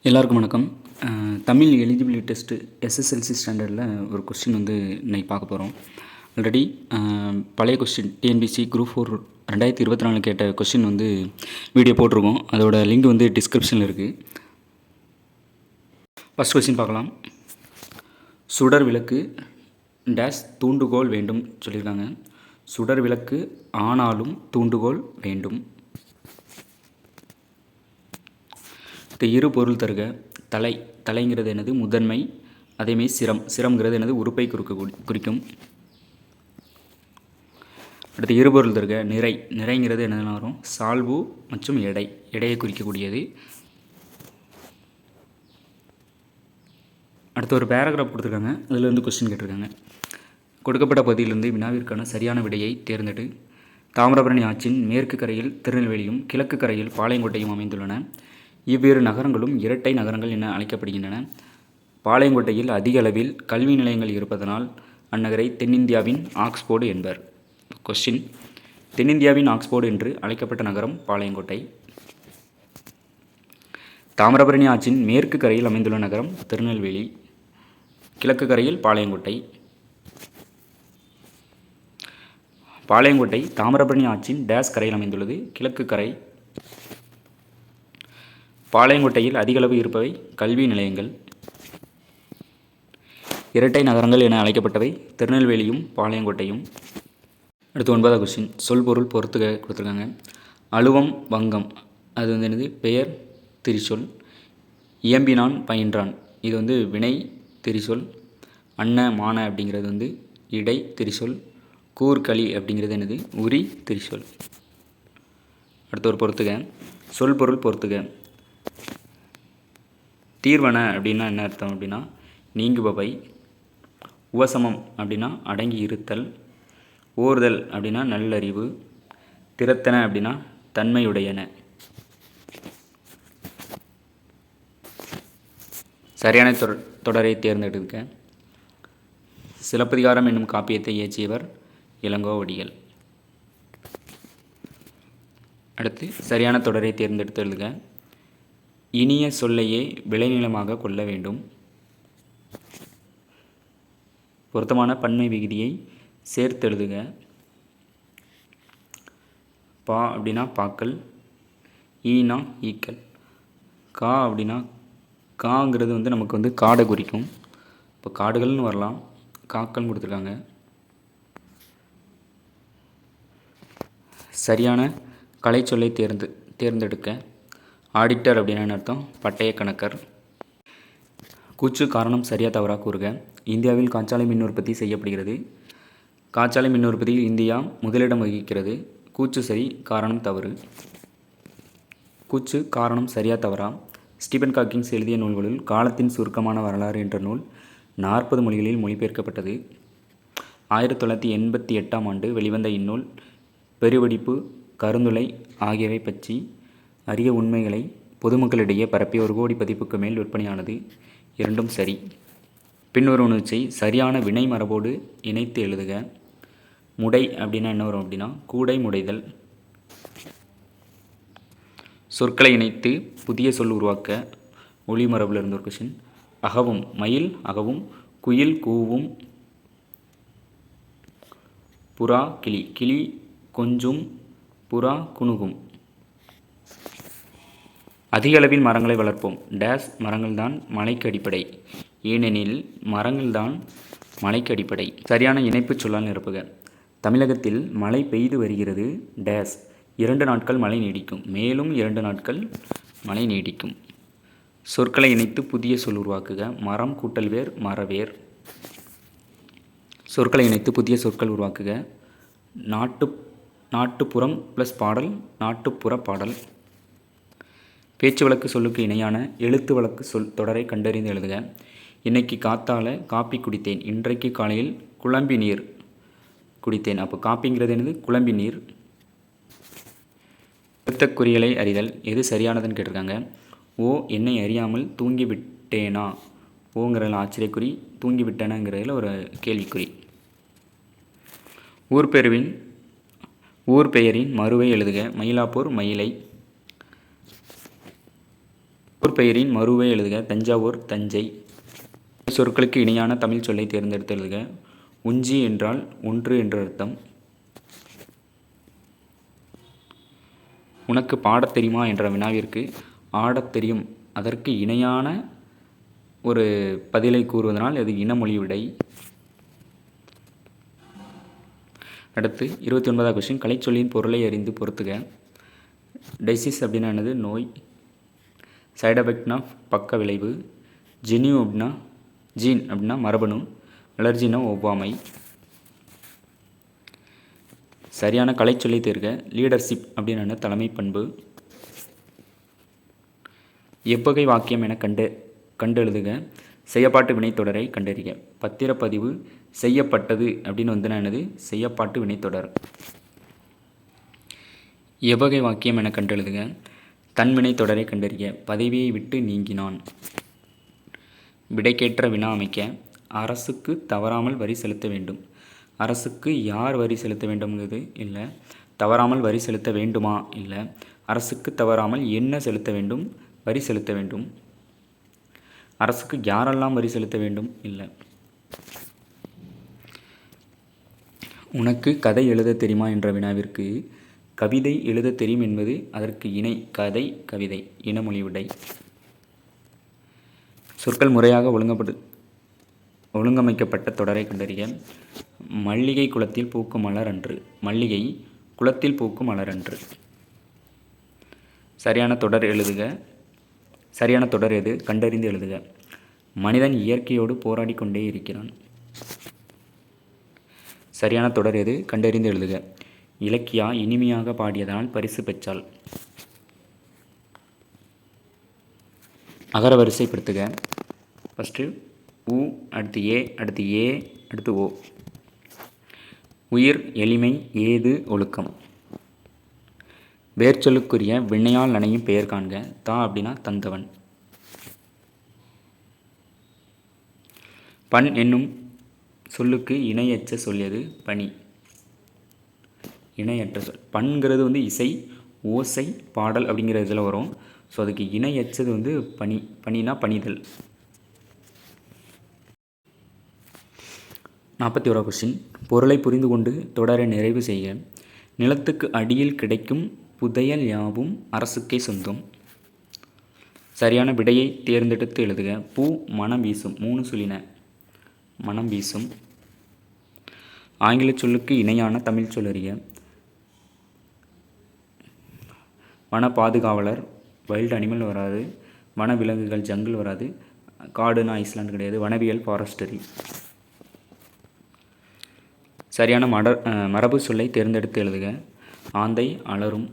எல்லாருக்கும் வணக்கம். Tamil eligibility test SSLC ஸ்டாண்டர்டில் ஒரு கொஸ்டின் வந்து இன்னைக்கு பார்க்க போகிறோம். ஆல்ரெடி பழைய கொஸ்டின் டிஎன்பிசி குரூப் 4 2024 கேட்ட கொஸ்டின் வந்து வீடியோ போட்டிருக்கோம். அதோட லிங்க் வந்து டிஸ்கிரிப்ஷனில் இருக்குது. ஃபஸ்ட் கொஸ்டின் பார்க்கலாம். சுடர் விளக்கு டேஷ் தூண்டுகோல் வேண்டும் சொல்லியிருக்காங்க. சுடர் விளக்கு ஆனாலும் தூண்டுகோல் வேண்டும். இரு பொருள் தருக. தலைங்கிறது என்னது? முதன்மை. அதேமாதிரி சிரம்ங்கிறது என்னது? உறுப்பை குறிக்கும். அடுத்து இரு பொருள் தருக. நிறைங்கிறது என்னென்ன வரும்? சால்பு மற்றும் எடையை குறிக்கக்கூடியது. அடுத்து ஒரு பேராகிராஃப் கொடுத்துருக்காங்க. அதில் வந்து கொஸ்டின் கேட்டிருக்காங்க. கொடுக்கப்பட்ட பகுதியிலிருந்து வினாவிற்கான சரியான விடையை தேர்ந்தெடு. தாமிரபரணி ஆற்றின் மேற்கு கரையில் திருநெல்வேலியும் கிழக்கு கரையில் பாளையங்கோட்டையும் அமைந்துள்ளன. இவ்விரு நகரங்களும் இரட்டை நகரங்கள் என அழைக்கப்படுகின்றன. பாளையங்கோட்டையில் அதிக அளவில் கல்வி நிலையங்கள் இருப்பதனால் அந்நகரை தென்னிந்தியாவின் ஆக்ஸ்போர்டு என்பர். கொஸ்டின்: தென்னிந்தியாவின் ஆக்ஸ்போர்டு என்று அழைக்கப்பட்ட நகரம் பாளையங்கோட்டை. தாமிரபரணி ஆற்றின் மேற்கு கரையில் அமைந்துள்ள நகரம் திருநெல்வேலி, கிழக்கு கரையில் பாளையங்கோட்டை. பாளையங்கோட்டை தாமிரபரணி ஆற்றின் டேஸ் கரையில் அமைந்துள்ளது. கிழக்கு கரை. பாளையங்கோட்டையில் அதிகளவு இருப்பவை கல்வி நிலையங்கள். இரட்டை நகரங்கள் என அழைக்கப்பட்டவை திருநெல்வேலியும் பாளையங்கோட்டையும். அடுத்து 9வது கொஸ்டின். சொல் பொருள் பொறுத்துக கொடுத்துருக்காங்க. அலுவம் வங்கம், அது வந்து என்னது? பெயர் திரிசொல். இயம்பினான் பயின்றான், இது வந்து வினை திரிசொல். அன்ன மான அப்படிங்கிறது வந்து இடை திரிசொல். கூர்களி அப்படிங்கிறது என்னது? உரி திரிசொல். அடுத்து ஒரு பொறுத்துக. சொல் பொருள் பொறுத்துக. தீர்வன அப்படின்னா என்ன அர்த்தம் அப்படின்னா நீங்குபவை. உவசமம் அப்படின்னா அடங்கி இருத்தல். ஓர்தல் அப்படின்னா நல்லறிவு. திறத்தன அப்படின்னா தன்மையுடையன. சரியான தொடரை தேர்ந்தெடுக்க. சிலப்பதிகாரம் என்னும் காப்பியத்தை இயற்றியவர் இளங்கோவடிகள். அடுத்து சரியான தொடரை தேர்ந்தெடுத்து எழுதுக. இனிய சொல்லையே விளைநிலமாக கொள்ள வேண்டும். பொருத்தமான பன்மை விகுதியை சேர்த்தெழுதுக. பா அப்படின்னா பாக்கள், ஈனா ஈக்கள். கா அப்படின்னா காங்கிறது வந்து நமக்கு வந்து காடை குறிக்கும். இப்போ காடுகள்னு வரலாம், காக்கள்னு கொடுத்துருக்காங்க. சரியான கலை சொல்லை தேர்ந்தெடுக்க. ஆடிட்டர் அப்படின்னா என்ன அர்த்தம்? பட்டய கணக்கர். கூற்று காரணம் சரியா தவறா கூறுக. இந்தியாவில் காற்றாலை மின் உற்பத்தி செய்யப்படுகிறது. காற்றாலை மின் உற்பத்தியில் இந்தியா முதலிடம் வகிக்கிறது. கூற்று சரி, காரணம் தவறு. கூற்று காரணம் சரியா தவறா. ஸ்டீபன் ஹாக்கிங்ஸ் எழுதிய நூல்களுள் காலத்தின் சுருக்கமான வரலாறு என்ற நூல் 40 மொழிகளில் மொழிபெயர்க்கப்பட்டது. 1988ஆம் ஆண்டு வெளிவந்த இந்நூல் பெருவெடிப்பு, கருந்துளை ஆகியவை பற்றி அரிய உண்மைகளை பொதுமக்களிடையே பரப்பிய 1 கோடி பதிப்புக்கு மேல் விற்பனையானது. இரண்டும் சரி. பின்வரும் நூற்றை சரியான வினை மரபோடு இணைத்து எழுதுக. முடை அப்படின்னா என்ன வரும் அப்படின்னா கூடை முடைதல். சொற்களை இணைத்து புதிய சொல் உருவாக்க. ஒளி மரபில் இருந்த ஒரு கொஸ்டின். அகவும், மயில் அகவும், குயில் கூவும், புறா கிளி, கிளி கொஞ்சும், புறா குணுகும். அதிக அளவில் மரங்களை வளர்ப்போம். டேஸ் மரங்கள்தான் மழைக்கு அடிப்படை. ஏனெனில் மரங்கள்தான் மழைக்கு அடிப்படை. சரியான இணைப்பு சொல்லால் நிரப்புக. தமிழகத்தில் மழை பெய்து வருகிறது. டேஸ் 2 நாட்கள் மழை நீடிக்கும். மேலும் 2 நாட்கள் மழை நீடிக்கும். சொற்களை இணைத்து புதிய சொல் உருவாக்குக. மரம் கூட்டல் வேர் மரவேர். சொற்களை இணைத்து புதிய சொற்கள் உருவாக்குக. நாட்டுப்புறம் ப்ளஸ் பாடல், நாட்டுப்புற பாடல். பேச்சு வழக்கு சொல்லுக்கு இணையான எழுத்து வழக்கு சொல் தொடரை கண்டறிந்து எழுதுக. இன்னைக்கு காத்தால காப்பி குடித்தேன். இன்றைக்கு காலையில் குழம்பி நீர் குடித்தேன். அப்போ காப்பிங்கிறது என்னது? குழம்பி நீர். குறிகளை அறிதல். எது சரியானதுன்னு கேட்டிருக்காங்க. ஓ என்னை அறியாமல் தூங்கி விட்டேனா? ஓங்கிறதுல ஆச்சரியக்குறி, தூங்கி விட்டேனாங்கிறதுல ஒரு கேள்விக்குறி. ஊர் பெயரின் மறுவை எழுதுக. மயிலாப்பூர் மயிலை. ஊர் பெயரின் மறுவை எழுதுக. தஞ்சாவூர், தஞ்சை. சொற்களுக்கு இணையான தமிழ் சொல்லை தேர்ந்தெடுத்து எழுதுக. உஞ்சி என்றால் ஒன்று என்று அர்த்தம். உனக்கு பாடத் தெரியுமா என்ற வினாவிற்கு ஆடத் தெரியும் அதற்கு இணையான ஒரு பதிலை கூறுவதனால் அது இனமொழி விடை. அடுத்து 29வது கொஸ்டின். கலைச்சொல்லின் பொருளை அறிந்து பொறுத்துக. டைசிஸ் அப்படின்னா என்னது? நோய். சைடு எஃபெக்ட்னா பக்க விளைவு. ஜெனியூ அப்படின்னா ஜீன் அப்படின்னா மரபணு. அலர்ஜினா ஒவ்வாமை. சரியான கலைச்சொல்லை தேர்க. லீடர்ஷிப் அப்படின்னு தலைமை பண்பு. எவ்வகை வாக்கியம் என கண்டு எழுதுக. செய்யப்பாட்டு வினைத்தொடரை கண்டறிக. பத்திரப்பதிவு செய்யப்பட்டது அப்படின்னு என்னது? செய்யப்பாட்டு வினைத்தொடர். எவ்வகை வாக்கியம் என கண்டு எழுதுக. தன்வினை தொடரை கண்டறிக. பதவியை விட்டு நீங்கினான். விடைக்கேற்ற வினா அமைக்க. அரசுக்கு தவறாமல் வரி செலுத்த வேண்டும். அரசுக்கு யார் வரி செலுத்த வேண்டும்ங்கிறது இல்லை. தவறாமல் வரி செலுத்த வேண்டுமா? இல்லை. அரசுக்கு தவறாமல் என்ன செலுத்த வேண்டும்? வரி செலுத்த வேண்டும். அரசுக்கு யாரெல்லாம் வரி செலுத்த வேண்டும்? இல்லை. உனக்கு கதை எழுத தெரியுமா என்ற வினாவிற்கு கவிதை எழுத தெரியும் என்பது அதற்கு இணை. கதை, கவிதை இனமொழி விடை. சொற்கள் முறையாக ஒழுங்கமைக்கப்பட்ட தொடரை கண்டறிக. மல்லிகை குளத்தில் பூக்கும் மலர் அன்று. மல்லிகை குளத்தில் பூக்கும் மலர் அன்று. சரியான தொடர் எது? கண்டறிந்து எழுதுக. மனிதன் இயற்கையோடு போராடி கொண்டே இருக்கிறான். சரியான தொடர் எது? கண்டறிந்து எழுதுக. இலக்கியா இனிமையாக பாடியதனால் பரிசு பெற்றாள். அகர வரிசைப்படுத்துக. ஃபஸ்ட்டு உ, அடுத்து ஏ, அடுத்து ஏ, அடுத்து ஓ. உயிர், எளிமை, ஏது, ஒழுக்கம். வேர்ச்சொல்லுக்குரிய வினையால் நனையும் பெயர் காண்க. தா அப்படின்னா தந்தவன். பண் என்னும் சொல்லுக்கு இணையற்ற சொல் எது? பனி. இணையற்ற சொல். பண்கிறது இசை, ஓசை, பாடல் அப்படிங்கிற இதில் வரும். ஸோ அதுக்கு இணையற்றது பனி. பனினா பணிதல். 41வது கொஸ்டின். பொருளை புரிந்து கொண்டு தொடரை நிறைவு செய்க. நிலத்துக்கு அடியில் கிடைக்கும் புதையல் யாவும் அரசுக்கே சொந்தம். சரியான விடையை தேர்ந்தெடுத்து எழுதுக. பூ மனம் வீசும். 3 சொல்லின. மனம் வீசும். ஆங்கில சொல்லுக்கு இணையான தமிழ் சொல் அறிக. வன பாதுகாவலர் வைல்டு அனிமல் வராது. வன விலங்குகள் ஜங்கிள் வராது. காடுனா ஐஸ்லாண்டு கிடையாது. வனவியல் ஃபாரஸ்டரி. சரியான மரபு சொல்லை தேர்ந்தெடுத்து எழுதுக. ஆந்தை அலரும்.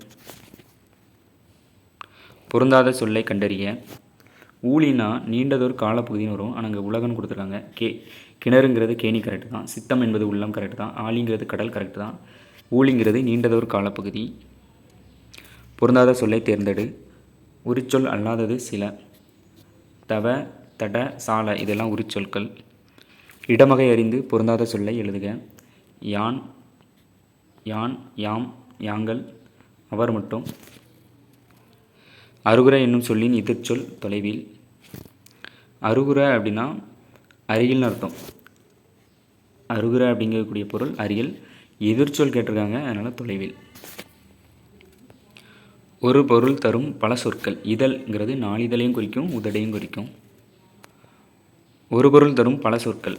பொருந்தாத சொல்லை கண்டறிய. ஊழினா நீண்டதொரு காலப்பகுதின்னு வரும். ஆனால் அங்கே உலகன்னு கொடுத்துருக்காங்க. கிணறுங்கிறது கேணி கரெக்டு தான். சித்தம் என்பது உள்ளம் கரெக்டு தான். ஆழிங்கிறது கடல் கரெக்டு தான். ஊழிங்கிறது நீண்டதொரு காலப்பகுதி. பொருந்தாத சொல்லை தேர்ந்தெடு. உரிச்சொல் அல்லாதது சில. தவ, தட, சால இதெல்லாம் உரிச்சொற்கள். இடமகை அறிந்து பொருந்தாத சொல்லை எழுதுக. யான், யாம், யாங்கள், அவர் மட்டும். அருகுர என்னும் சொல்லின் எதிர்ச்சொல் தொலைவில். அருகுர அப்படின்னா அருகில்னு அர்த்தம். அருகுர அப்படிங்கக்கூடிய பொருள் அருகில். எதிர்ச்சொல் கேட்டிருக்காங்க, அதனால் தொலைவில். ஒரு பொருள் தரும் பல சொற்கள். இதழ்ங்கிறது நாளிதழையும் குறிக்கும், உதடையும் குறிக்கும். ஒரு பொருள் தரும் பல சொற்கள்.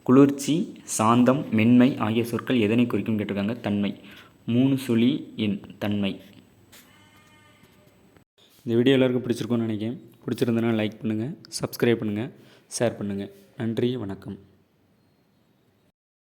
குளிர்ச்சி, சாந்தம், மென்மை ஆகிய சொற்கள் எதனை குறிக்கும் கேட்டிருக்காங்க? தன்மை. 3 சுழி எண் தன்மை. இந்த வீடியோ எல்லாருக்கும் பிடிச்சிருக்கும்னு நினைக்கிறேன். பிடிச்சிருந்தனா லைக் பண்ணுங்கள், சப்ஸ்கிரைப் பண்ணுங்கள், ஷேர் பண்ணுங்கள். நன்றி, வணக்கம்.